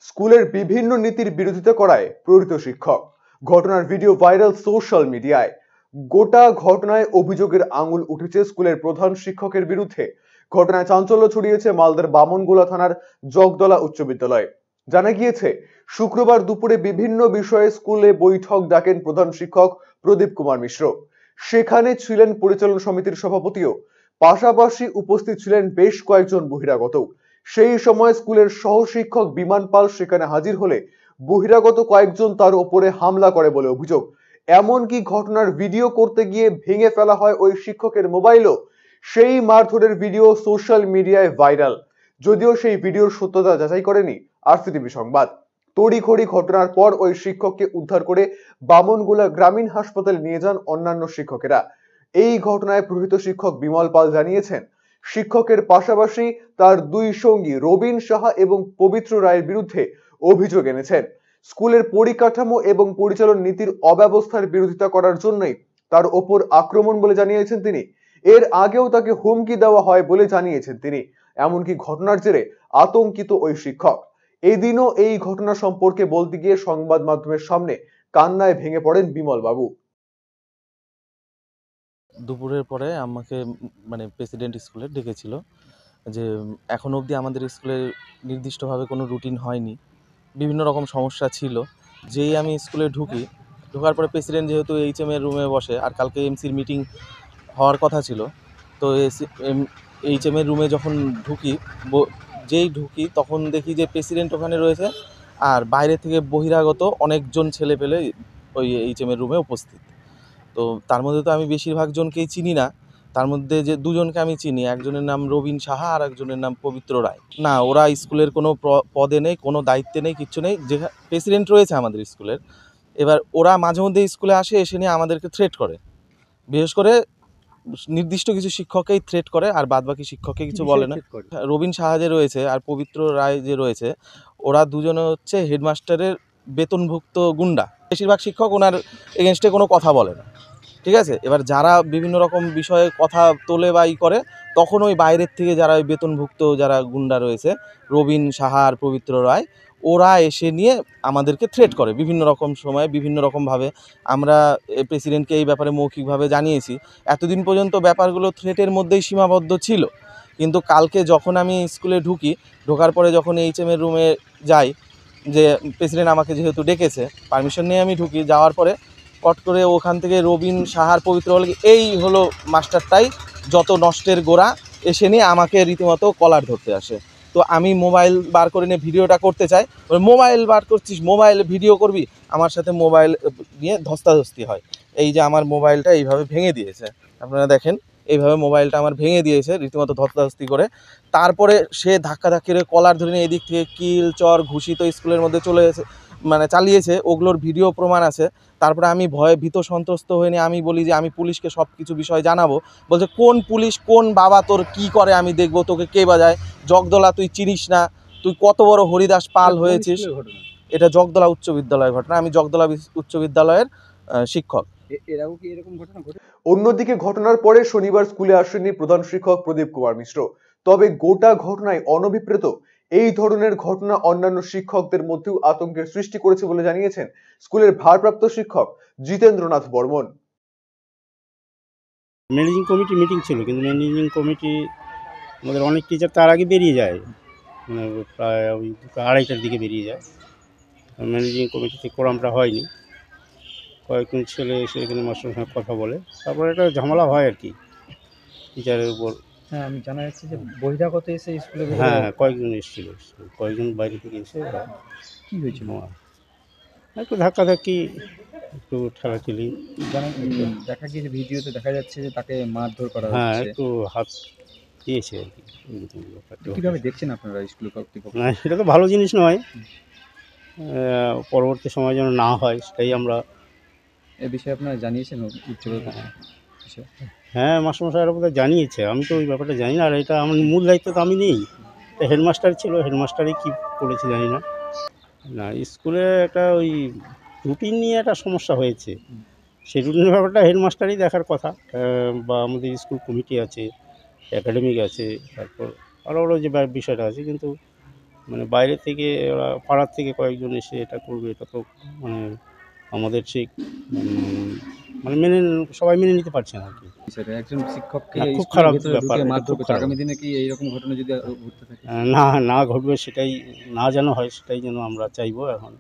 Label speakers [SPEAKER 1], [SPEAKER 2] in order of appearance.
[SPEAKER 1] স্কুলের বিভিন্ন নীতির বিরোধিতা করায় প্রহৃত শিক্ষক। ঘটনার ভিডিও ভাইরাল সোশ্যাল মিডিয়ায়। গোটা ঘটনায় অভিযোগের আঙুল উঠেছে স্কুলের প্রধান শিক্ষকের বিরুদ্ধে। ঘটনায় চাঞ্চল্য ছড়িয়েছে মালদার বামনগোলা থানার জগদলা উচ্চ বিদ্যালয়ে। জানা গিয়েছে, শুক্রবার দুপুরে বিভিন্ন বিষয়ে স্কুলে বৈঠক ডাকেন প্রধান শিক্ষক প্রদীপ কুমার মিশ্র। সেখানে ছিলেন পরিচালন সমিতির সভাপতিও। পাশাপাশি উপস্থিত ছিলেন বেশ কয়েকজন বহিরাগত। সেই সময় স্কুলের সহ শিক্ষক বিমান পাল সেখানে হাজির হলে বহিরাগত কয়েকজন তার উপরে হামলা করে বলে অভিযোগ। এমনকি ঘটনার ভিডিও করতে গিয়ে ভেঙে ফেলা হয় ওই শিক্ষকের মোবাইলও। সেই মারধরের ভিডিও সোশ্যাল মিডিয়ায় ভাইরাল। যদিও সেই ভিডিওর সত্যতা যাচাই করেনি আরসিটিভি সংবাদ। তড়িঘড়ি ঘটনার পর ওই শিক্ষককে উদ্ধার করে বামনগোলা গ্রামীণ হাসপাতালে নিয়ে যান অন্যান্য শিক্ষকেরা। এই ঘটনায় প্রকৃত শিক্ষক বিমল পাল জানিয়েছেন, শিক্ষকের পাশাপাশি তার দুই সঙ্গী রবিন সাহা এবং পবিত্র রায়ের বিরুদ্ধে অভিযোগ এনেছেন। স্কুলের পরিকাঠামো এবং পরিচালন নীতির অব্যবস্থার বিরোধিতা করার জন্যই তার ওপর আক্রমণ বলে জানিয়েছেন তিনি। এর আগেও তাকে হুমকি দেওয়া হয় বলে জানিয়েছেন তিনি। এমনকি ঘটনার জেরে আতঙ্কিত ওই শিক্ষক। এদিনও এই ঘটনা সম্পর্কে বলতে গিয়ে সংবাদ মাধ্যমের সামনে কান্নায় ভেঙে পড়েন বিমল বাবু।
[SPEAKER 2] দুপুরের পরে আমাকে প্রেসিডেন্ট স্কুলে ডেকেছিল যে এখন অবধি আমাদের স্কুলে নির্দিষ্টভাবে কোনো রুটিন হয়নি, বিভিন্ন রকম সমস্যা ছিল। যেই আমি স্কুলে ঢোকার পরে প্রেসিডেন্ট যেহেতু এইচএম এর রুমে বসে, আর কালকে এমসির মিটিং হওয়ার কথা ছিল, তো এইচএম এর রুমে যখন যেই ঢুকি তখন দেখি যে প্রেসিডেন্ট ওখানে রয়েছে আর বাইরে থেকে বহিরাগত অনেকজন ছেলে পেলে ওই এইচএম এর রুমে উপস্থিত। তো তার মধ্যে তো আমি বেশিরভাগ জনকেই চিনি না, তার মধ্যে যে দুজনকে আমি চিনি, একজনের নাম রবিন সাহা আর একজনের নাম পবিত্র রায়। না, ওরা স্কুলের কোনো পদে নেই, কোনো দায়িত্বে নেই, কিচ্ছু নেই। যে প্রেসিডেন্ট রয়েছে আমাদের স্কুলের, এবার ওরা মাঝে মধ্যে স্কুলে আসে, এসে নিয়ে আমাদেরকে থ্রেট করে। বিশেষ করে নির্দিষ্ট কিছু শিক্ষককেই থ্রেট করে, আর বাদবাকি শিক্ষককে কিছু বলে না। রবিন সাহা যে রয়েছে আর পবিত্র রায় যে রয়েছে, ওরা দুজনে হচ্ছে হেডমাস্টারের বেতনভুক্ত গুন্ডা। বেশিরভাগ শিক্ষক ওনার এগেনস্টে কোনো কথা বলে না, ঠিক আছে। এবার যারা বিভিন্ন রকম বিষয়ে কথা তোলে বা করে, তখন ওই বাইরের থেকে যারা ওই বেতনভুক্ত যারা গুন্ডা রয়েছে, রবিন সাহা আর পবিত্র রায়, ওরা এসে নিয়ে আমাদেরকে থ্রেট করে বিভিন্ন রকম সময়, বিভিন্ন রকমভাবে। আমরা প্রেসিডেন্টকে এই ব্যাপারে মৌখিকভাবে জানিয়েছি। এতদিন পর্যন্ত ব্যাপারগুলো থ্রেটের মধ্যেই সীমাবদ্ধ ছিল, কিন্তু কালকে যখন আমি স্কুলে ঢোকার পরে যখন এইচএম এর রুমে যাই, যে প্রেসিডেন্ট আমাকে যেহেতু ডেকেছে, পারমিশন নিয়ে আমি যাওয়ার পরে কট করে ওখান থেকে রবিন সাহার পবিত্র বলে এই হলো মাস্টারটাই যত নষ্টের গোড়া, এসে নিয়ে আমাকে রীতিমতো কলার ধরতে আসে। তো আমি মোবাইল বার করে নিয়ে ভিডিওটা করতে চাই, মোবাইল বার করছিস, মোবাইল ভিডিও করবি, আমার সাথে মোবাইল নিয়ে ধস্তাধস্তি হয়। এই যে আমার মোবাইলটা এইভাবে ভেঙে দিয়েছে, আপনারা দেখেন, এইভাবে মোবাইলটা আমার ভেঙে দিয়েছে রীতিমতো ধস্তাধস্তি করে। তারপরে সে ধাক্কাধাক্কি করে কলার ধরে নিয়ে এদিক থেকে কিল চর ঘুষি তো স্কুলের মধ্যে চালিয়েছে, ওগুলোর ভিডিও প্রমাণ আছে। তারপরে আমি ভয়ে ভীত সন্ত্রস্ত হয়ে নিয়ে আমি বলি যে আমি পুলিশকে সব কিছু বিষয় জানাবো। বলছে কোন পুলিশ, কোন বাবা তোর কি করে আমি দেখবো, তোকে কে বাজায়, জগদলা তুই চিনিস না, তুই কত বড় হরিদাস পাল হয়েছিস। এটা জগদলা উচ্চ বিদ্যালয়ের ঘটনা, আমি জগদলা উচ্চ বিদ্যালয়ের শিক্ষক।
[SPEAKER 1] অন্যদিকে ঘটনার পরে শনিবার স্কুলে আসেননি প্রধান শিক্ষক প্রদীপ কুমার মিশ্র। তবে গোটা ঘটনায় অনভিপ্রেত এই ধরনের ঘটনা অন্যান্য শিক্ষকদের মধ্যেও আতঙ্কের সৃষ্টি করেছে বলে জানিয়েছেন স্কুলের ভারপ্রাপ্ত শিক্ষক Jitendranath Barman.
[SPEAKER 3] Managing committee meeting ছিল, কিন্তু ম্যানেজিং কমিটি আমাদের অনেক টিচার তার আগে বেরিয়ে যায়, প্রায় ওই 2:30টার দিকে বেরিয়ে যায়। ম্যানেজিং কমিটিতে কোরামটা হয়নি, কয়েকজন ছেলে এসে এখানে মাস্টারের সঙ্গে কথা বলে, তারপরে একটা ঝামেলা হয় আর কি টিচারের উপর।
[SPEAKER 4] হ্যাঁ, আমি জানা যাচ্ছে যে বহিরাগত এসে স্কুলে।
[SPEAKER 3] হ্যাঁ, কয়েকজন এসেছিল, কয়েকজন বাইরে থেকে এসে।
[SPEAKER 4] কী হয়েছিল?
[SPEAKER 3] একটু ধাক্কাধাক্কি, একটু ঠেলাঠেলি।
[SPEAKER 4] দেখা গিয়েছে ভিডিওতে দেখা যাচ্ছে যে তাকে মারধর করা হচ্ছে।
[SPEAKER 3] হ্যাঁ, একটু হাত দিয়েছে আর কি।
[SPEAKER 4] কীভাবে দেখছেন আপনারা স্কুল কর্তৃপক্ষ?
[SPEAKER 3] না, সেটা তো ভালো জিনিস নয়, পরবর্তী সময় যেন না হয় সেটাই আমরা।
[SPEAKER 4] এ বিষয়ে আপনারা জানিয়েছেন
[SPEAKER 3] হ্যাঁ, মাস্টারমশাইরা বোধহয় জানিয়েছে, আমি তো ওই ব্যাপারটা জানি না। আর এটা আমার মূল দায়িত্ব তো আমি নেই, হেডমাস্টার ছিল, হেডমাস্টারই কী করেছে জানি না। না, স্কুলে একটা ওই রুটিন নিয়ে একটা সমস্যা হয়েছে, সেই রুটিনের ব্যাপারটা হেডমাস্টারই দেখার কথা, বা আমাদের স্কুল কমিটি আছে, একাডেমিক আছে, তারপর আরও যে বিষয়টা আছে। কিন্তু মানে বাইরে থেকে ওরা পাড়ার থেকে কয়েকজন এসে এটা করবে, এটা তো মানে আমাদের ঠিক মানে সবাই মেনে নিতে পারছে না আর কি।
[SPEAKER 4] সেটা একজন শিক্ষককে
[SPEAKER 3] না, খুব
[SPEAKER 4] স্কুলের
[SPEAKER 3] খারাপ
[SPEAKER 4] ভেতরে
[SPEAKER 3] ব্যাপার,
[SPEAKER 4] ঢুকে
[SPEAKER 3] এটা
[SPEAKER 4] মারধর
[SPEAKER 3] খুব
[SPEAKER 4] করছে,
[SPEAKER 3] খারাপ।
[SPEAKER 4] আগামী দিনে কি এইরকম ঘটনা যদি ঘটতে থাকে?
[SPEAKER 3] না না ঘটবে সেটাই, না যেন হয় সেটাই যেন আমরা চাইবো এখন।